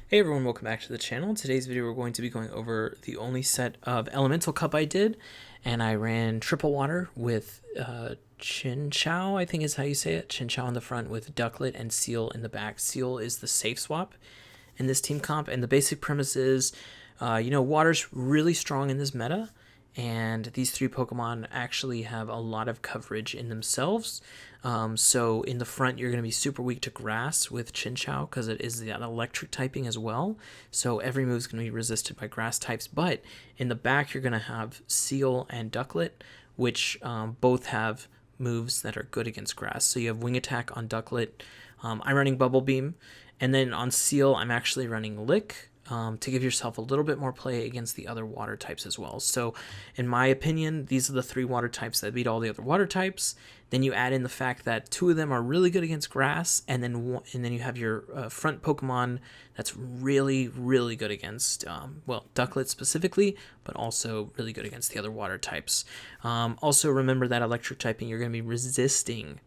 Hey everyone, welcome back to the channel. In today's video we're going to be going over the only set of elemental cup I did, and I ran triple water with Chinchou, I think is how you say it. Chinchou in the front with Ducklett and Seel in the back. Seel is the safe swap in this team comp, and the basic premise is, water's really strong in this meta, and these three Pokemon actually have a lot of coverage in themselves. So in the front, you're going to be super weak to grass with Chinchou because it is that electric typing as well. So every move is going to be resisted by grass types. But in the back, you're going to have Seel and Ducklett, which both have moves that are good against grass. So you have Wing Attack on Ducklett. I'm running Bubble Beam. And then on Seel, I'm actually running Lick. To give yourself a little bit more play against the other water types as well. So in my opinion, these are the three water types that beat all the other water types. Then you add in the fact that two of them are really good against grass, and then you have your front Pokemon that's really, really good against, Ducklett specifically, but also really good against the other water types. Also remember that electric typing, you're going to be resisting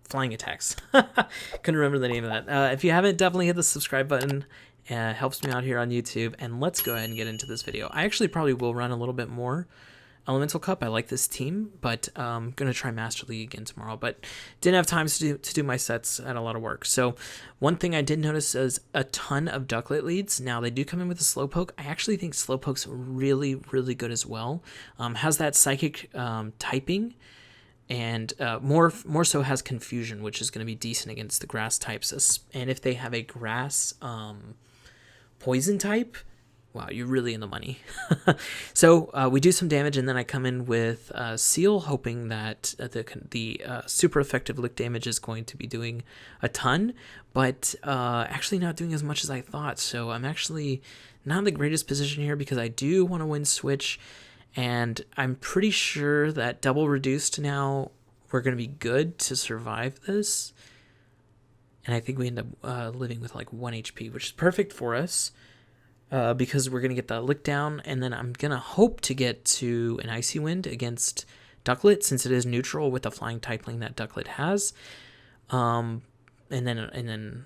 flying attacks. Couldn't remember the name of that. If you haven't, definitely hit the subscribe button. Helps me out here on YouTube. And let's go ahead and get into this video. I actually probably will run a little bit more Elemental Cup. I like this team, but I'm going to try Master League again tomorrow. But didn't have time to do my sets. Had a lot of work. So one thing I did notice is a ton of Ducklett leads. Now, they do come in with a Slowpoke. I actually think Slowpoke's really, really good as well. Has that Psychic typing, and more so has Confusion, which is going to be decent against the grass types. And if they have a grass poison type, wow, you're really in the money. So we do some damage, and then I come in with Seel, hoping that the super effective lick damage is going to be doing a ton, but actually not doing as much as I thought. So I'm actually not in the greatest position here because I do want to win Switch. And I'm pretty sure that double reduced now, we're going to be good to survive this. And I think we end up living with like 1 HP, which is perfect for us because we're going to get the lick down. And then I'm going to hope to get to an Icy Wind against Ducklett, since it is neutral with the flying typing that Ducklett has. And then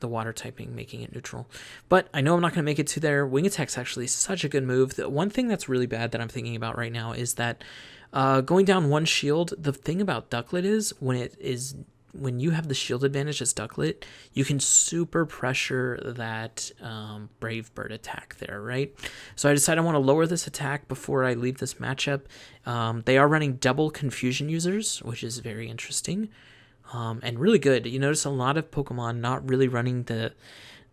the water typing making it neutral. But I know I'm not going to make it to there. Wing Attack's actually such a good move. The one thing that's really bad that I'm thinking about right now is that going down one shield, the thing about Ducklett is when you have the shield advantage as Ducklett, you can super pressure that Brave Bird attack there, right? So I decided I want to lower this attack before I leave this matchup. They are running double Confusion users, which is very interesting. And really good. You notice a lot of Pokemon not really running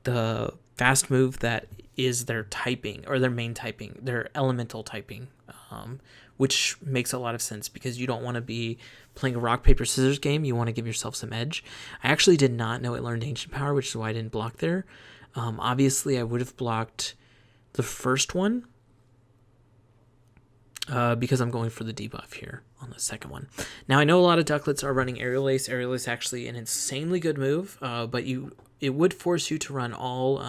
the fast move that is their typing, or their main typing, their elemental typing, which makes a lot of sense because you don't want to be playing a rock, paper, scissors game. You want to give yourself some edge. I actually did not know it learned Ancient Power, which is why I didn't block there. Obviously, I would have blocked the first one, because I'm going for the debuff here on the second one. Now, I know a lot of Duckletts are running Aerial Ace. Aerial Ace actually an insanely good move, but it would force you to run all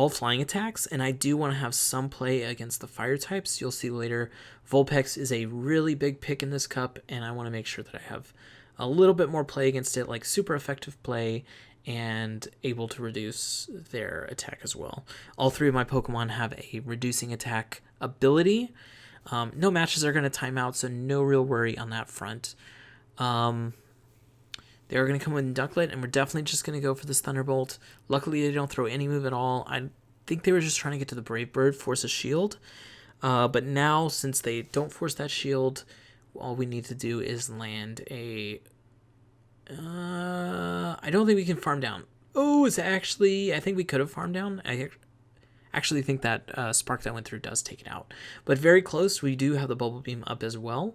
flying attacks, and I do want to have some play against the fire types. You'll see later, Vulpix is a really big pick in this cup, and I want to make sure that I have a little bit more play against it, like super effective play, and able to reduce their attack as well. All three of my Pokemon have a reducing attack ability. No matches are going to time out, so no real worry on that front. They are going to come with Ducklett, and we're definitely just going to go for this Thunderbolt. Luckily, they don't throw any move at all. I think they were just trying to get to the Brave Bird, force a shield. But now, since they don't force that shield, all we need to do is land a... I don't think we can farm down. Oh, it's actually... I think we could have farmed down. I actually think that Spark that went through does take it out. But very close. We do have the Bubble Beam up as well.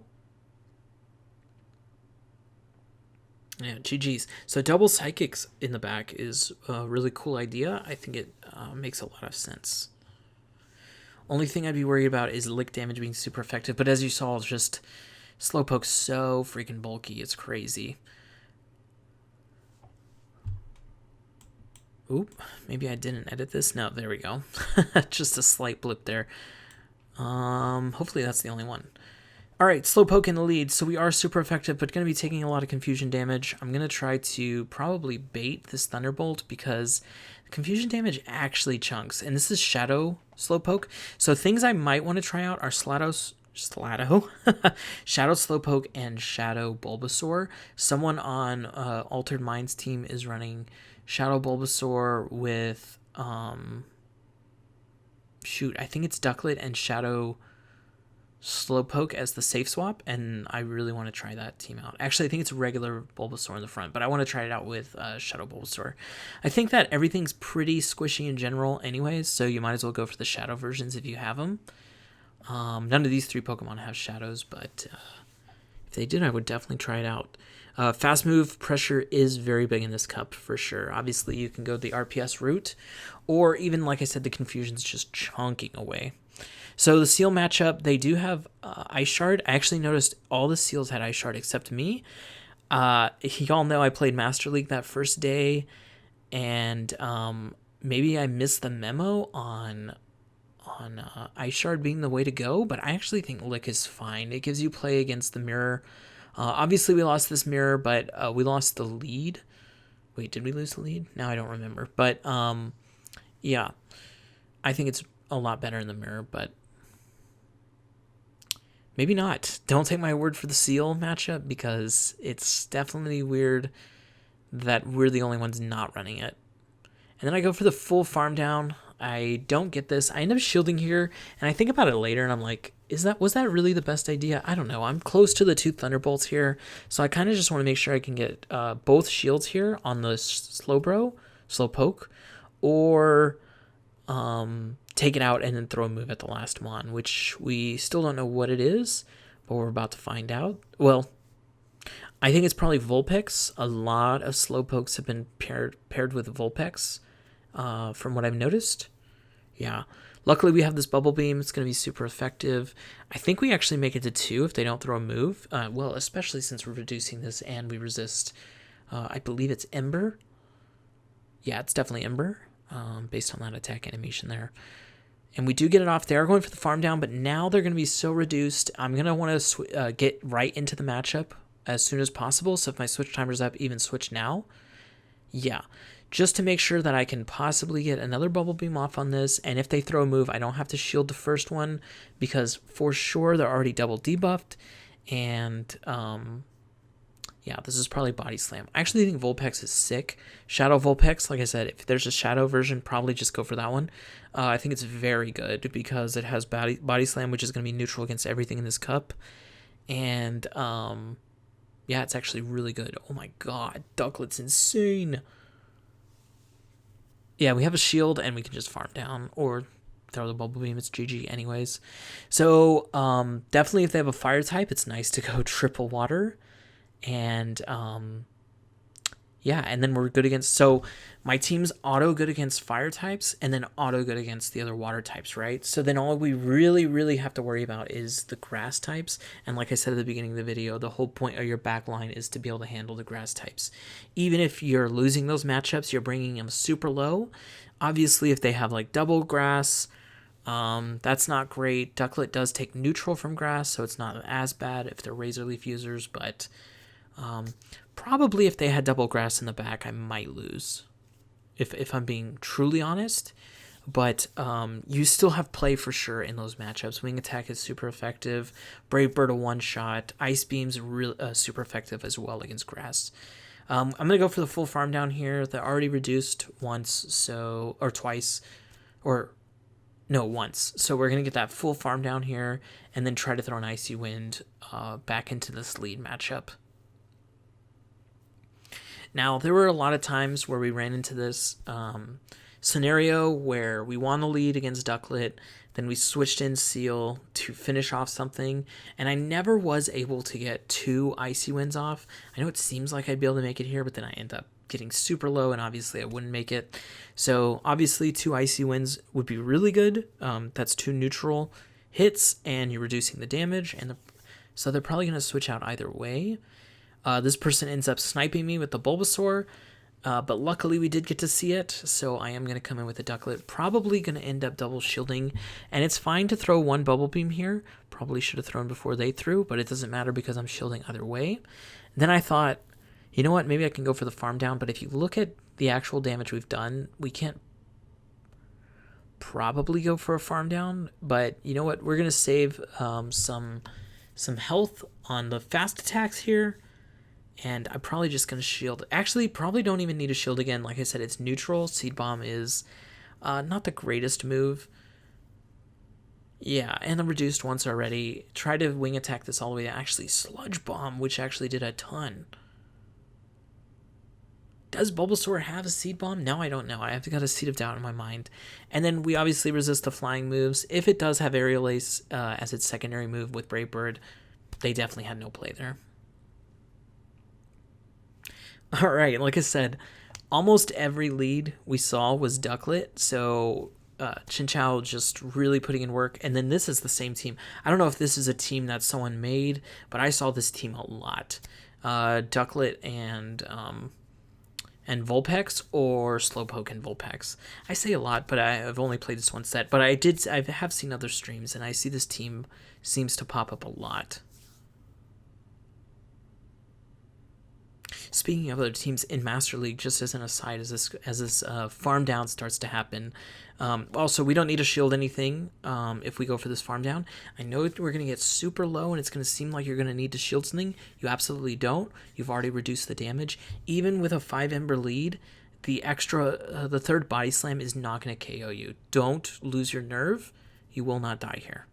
Yeah, GG's. So double Psychics in the back is a really cool idea. I think it makes a lot of sense. Only thing I'd be worried about is lick damage being super effective. But as you saw, it's just Slowpoke's so freaking bulky. It's crazy. Oop, maybe I didn't edit this. No, there we go. Just a slight blip there. Hopefully that's the only one. All right, Slowpoke in the lead. So we are super effective, but going to be taking a lot of confusion damage. I'm going to try to probably bait this Thunderbolt because confusion damage actually chunks. And this is Shadow Slowpoke. So things I might want to try out are Shadow Slowpoke and Shadow Bulbasaur. Someone on Altered Minds team is running Shadow Bulbasaur with shoot, I think it's Ducklett and Shadow Slowpoke as the safe swap, and I really want to try that team out. Actually, I think it's regular Bulbasaur in the front, but I want to try it out with Shadow Bulbasaur. I think that everything's pretty squishy in general anyways, so you might as well go for the Shadow versions if you have them. None of these 3 Pokemon have Shadows, but if they did, I would definitely try it out. Fast move pressure is very big in this cup for sure. Obviously, you can go the RPS route, or even, like I said, the confusion's just chunking away. So the Seel matchup, they do have Ice Shard. I actually noticed all the Seals had Ice Shard except me. Y'all know I played Master League that first day, and maybe I missed the memo on Ice Shard being the way to go, but I actually think Lick is fine. It gives you play against the mirror. Obviously, we lost this mirror, but we lost the lead. Wait, did we lose the lead? Now I don't remember. But, yeah, I think it's a lot better in the mirror, but maybe not. Don't take my word for the Seel matchup, because it's definitely weird that we're the only ones not running it. And then I go for the full farm down. I don't get this. I end up shielding here, and I think about it later, and I'm like, was that really the best idea? I don't know. I'm close to the 2 Thunderbolts here, so I kind of just want to make sure I can get both shields here on the Slowpoke, or take it out and then throw a move at the last Mon, which we still don't know what it is, but we're about to find out. Well, I think it's probably Vulpix. A lot of Slowpokes have been paired with Vulpix, from what I've noticed. Yeah. Luckily, we have this Bubble Beam. It's going to be super effective. I think we actually make it to 2 if they don't throw a move. Well, especially since we're reducing this and we resist, I believe it's Ember. Yeah, it's definitely Ember, based on that attack animation there. And we do get it off. They are going for the farm down, but now they're going to be so reduced. I'm going to want to get right into the matchup as soon as possible. So if my switch timer's up, even switch now. Yeah, just to make sure that I can possibly get another Bubble Beam off on this. And if they throw a move, I don't have to shield the first one, because for sure they're already double debuffed. And yeah, this is probably Body Slam. I actually think Vulpix is sick. Shadow Vulpix, like I said, if there's a Shadow version, probably just go for that one. I think it's very good because it has Body Slam, which is going to be neutral against everything in this cup. And yeah, it's actually really good. Oh my god, Ducklett's insane. Yeah, we have a shield and we can just farm down or throw the Bubble Beam. It's GG anyways. So definitely if they have a fire type, it's nice to go triple water. And yeah, and then we're good against, so my team's auto good against fire types and then auto good against the other water types, right? So then all we really have to worry about is the grass types. And like I said at the beginning of the video, the whole point of your back line is to be able to handle the grass types. Even if you're losing those matchups, you're bringing them super low. Obviously, if they have like double grass, that's not great. Ducklett does take neutral from grass, so it's not as bad if they're Razor Leaf users, but probably if they had double grass in the back, I might lose, if I'm being truly honest. But you still have play for sure in those matchups. Wing Attack is super effective. Brave Bird a one-shot. Ice Beam's super effective as well against grass. I'm going to go for the full farm down here. They're already reduced once, or twice, or no, once. So we're going to get that full farm down here and then try to throw an Icy Wind back into this lead matchup. Now, there were a lot of times where we ran into this scenario where we won the lead against Ducklett, then we switched in Seel to finish off something, and I never was able to get 2 Icy Winds off. I know it seems like I'd be able to make it here, but then I end up getting super low, and obviously I wouldn't make it. So obviously 2 Icy Winds would be really good. That's 2 neutral hits, and you're reducing the damage, and so they're probably going to switch out either way. This person ends up sniping me with the Bulbasaur. But luckily we did get to see it, so I am going to come in with a Ducklett. Probably going to end up double shielding, and it's fine to throw one Bubble Beam here. Probably should have thrown before they threw, but it doesn't matter because I'm shielding either way. Then I thought, you know what, maybe I can go for the farm down, but if you look at the actual damage we've done, we can't probably go for a farm down, but you know what, we're going to save some health on the fast attacks here. And I'm probably just going to shield. Actually, probably don't even need a shield again. Like I said, it's neutral. Seed Bomb is not the greatest move. Yeah, and I'm reduced once already. Try to wing attack this all the way to actually Sludge Bomb, which actually did a ton. Does Bulbasaur have a Seed Bomb? No, I don't know. I have got a Seed of Doubt in my mind. And then we obviously resist the flying moves. If it does have Aerial Ace as its secondary move with Brave Bird, they definitely had no play there. All right, like I said, almost every lead we saw was Ducklett, so Chinchou just really putting in work. And then this is the same team. I don't know if this is a team that someone made, but I saw this team a lot. Ducklett and Vulpix, or Slowpoke and Vulpix. I say a lot, but I've only played this one set. But I have seen other streams, and I see this team seems to pop up a lot. Speaking of other teams in Master League, just as an aside, as this farm down starts to happen, also we don't need to shield anything if we go for this farm down. I know we're going to get super low and it's going to seem like you're going to need to shield something. You absolutely don't. You've already reduced the damage. Even with a 5 Ember lead, the extra, the third Body Slam is not going to KO you. Don't lose your nerve. You will not die here.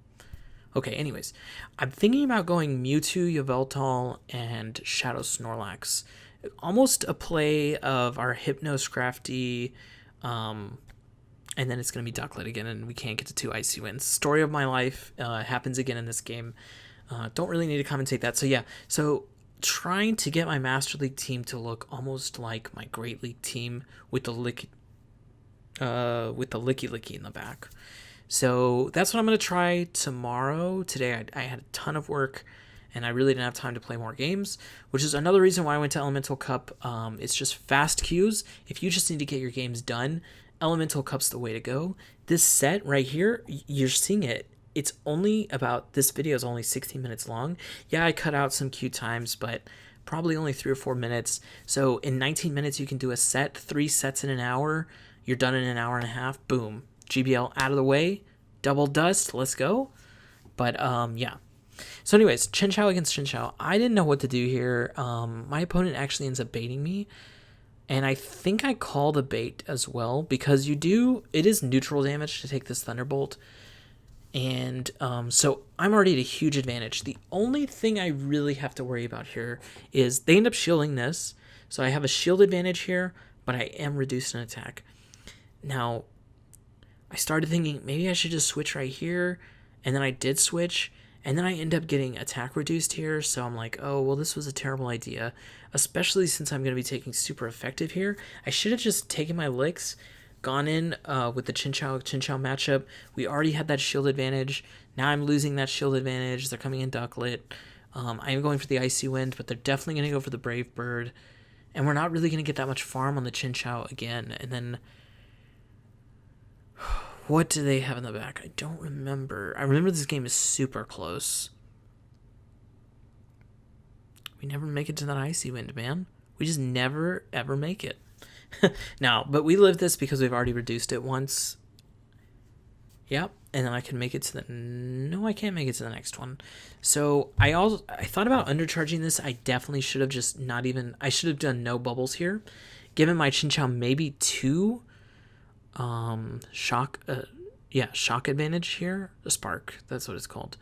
Okay, anyways, I'm thinking about going Mewtwo, Yveltal, and Shadow Snorlax. Almost a play of our Hypno-Scrafty, and then it's going to be Ducklett again, and we can't get to 2 Icy Winds. Story of my life happens again in this game. Don't really need to commentate that. So yeah, so trying to get my Master League team to look almost like my Great League team with the Licky Licky in the back. So that's what I'm going to try tomorrow. Today I had a ton of work, and I really didn't have time to play more games, which is another reason why I went to Elemental Cup. It's just fast queues. If you just need to get your games done, Elemental Cup's the way to go. This set right here, you're seeing it. It's only about, this video is only 16 minutes long. Yeah, I cut out some queue times, but probably only 3 or 4 minutes. So in 19 minutes, you can do a set, 3 sets in an hour. You're done in an hour and a half. Boom. GBL out of the way. Double dust. Let's go. But yeah. So anyways, Chinchou against Chinchou. I didn't know what to do here. My opponent actually ends up baiting me. And I think I call the bait as well, because it is neutral damage to take this Thunderbolt. And so I'm already at a huge advantage. The only thing I really have to worry about here is they end up shielding this. So I have a shield advantage here, but I am reduced in attack. Now, I started thinking maybe I should just switch right here, and then I did switch, and then I end up getting attack reduced here, so I'm like, oh, well, this was a terrible idea, especially since I'm going to be taking super effective here. I should have just taken my licks, gone in with the Chinchou matchup. We already had that shield advantage. Now I'm losing that shield advantage. They're coming in Ducklett. I am going for the Icy Wind, but they're definitely going to go for the Brave Bird, and we're not really going to get that much farm on the Chinchou again, and then... What do they have in the back? I don't remember. I remember this game is super close. We never make it to that Icy Wind, man. We just never, ever make it. Now, but we live this because we've already reduced it once. Yep, and then I can make it to the... No, I can't make it to the next one. So I thought about undercharging this. I definitely should have just not even... I should have done no bubbles here. Given my Chinchou maybe 2... shock advantage here, a spark, that's what it's called,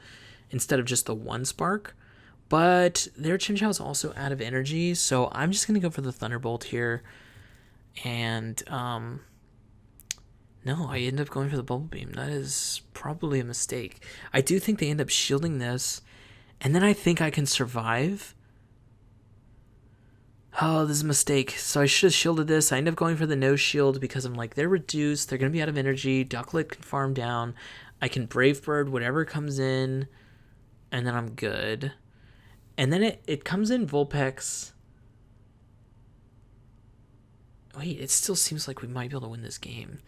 instead of just the 1 spark. But their Chinchou is also out of energy, so I'm just gonna go for the Thunderbolt here. And no, I end up going for the Bubble Beam. That is probably a mistake. I do think they end up shielding this, and then I think I can survive. Oh, this is a mistake. So I should have shielded this. I end up going for the no shield because I'm like, they're reduced. They're going to be out of energy. Ducklett can farm down. I can Brave Bird whatever comes in. And then I'm good. And then it comes in Vulpix. Wait, it still seems like we might be able to win this game.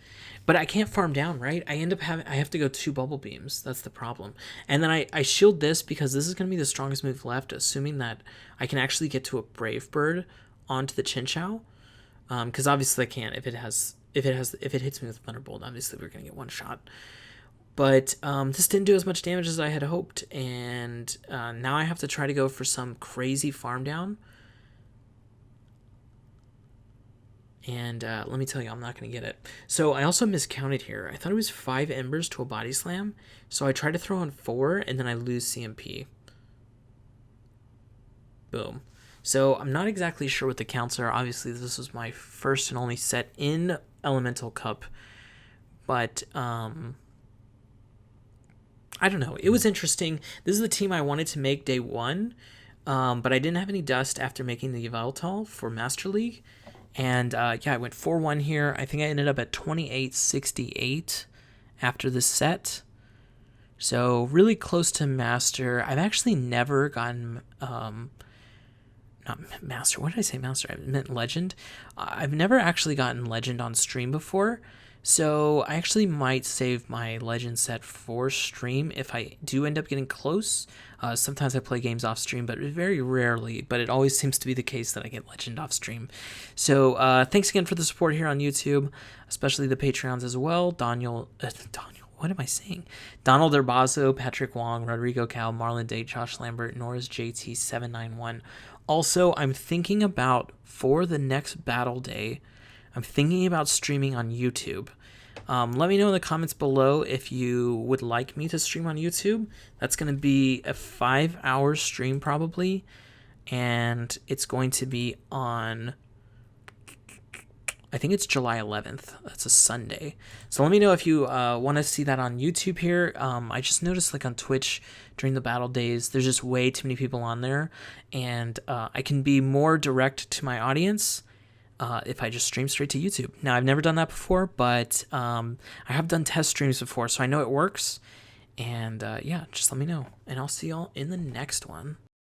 But I can't farm down, right? I have to go 2 bubble beams. That's the problem. And then I shield this because this is going to be the strongest move left, assuming that I can actually get to a Brave Bird onto the Chinchou. Because obviously I can't if it hits me with Thunderbolt. Obviously we're going to get one shot. But this didn't do as much damage as I had hoped, and now I have to try to go for some crazy farm down. And let me tell you, I'm not going to get it. So I also miscounted here. I thought it was 5 embers to a body slam. So I tried to throw on 4, and then I lose CMP. Boom. So I'm not exactly sure what the counts are. Obviously, this was my first and only set in Elemental Cup. But I don't know. It was interesting. This is the team I wanted to make day 1. But I didn't have any dust after making the Yveltal for Master League. And yeah, I went 4-1 here. I think I ended up at 28-68 after this set. So really close to Master. I've actually never gotten... not Master. What did I say Master? I meant Legend. I've never actually gotten Legend on stream before. So I actually might save my Legend set for stream if I do end up getting close. Sometimes I play games off stream, but very rarely. But it always seems to be the case that I get Legend off stream. So thanks again for the support here on YouTube, especially the Patreons as well. Daniel, what am I saying? Donald Urbazo, Patrick Wong, Rodrigo Cal, Marlon Day, Josh Lambert, Norris JT791. Also, I'm thinking about, for the next battle day, I'm thinking about streaming on YouTube. Let me know in the comments below if you would like me to stream on YouTube. That's going to be a 5-hour stream probably, and it's going to be on, I think it's July 11th. That's a Sunday. So let me know if you want to see that on YouTube here. I just noticed like on Twitch during the battle days, there's just way too many people on there, and I can be more direct to my audience if I just stream straight to YouTube. Now, I've never done that before, but I have done test streams before, so I know it works. And yeah, just let me know, and I'll see y'all in the next one.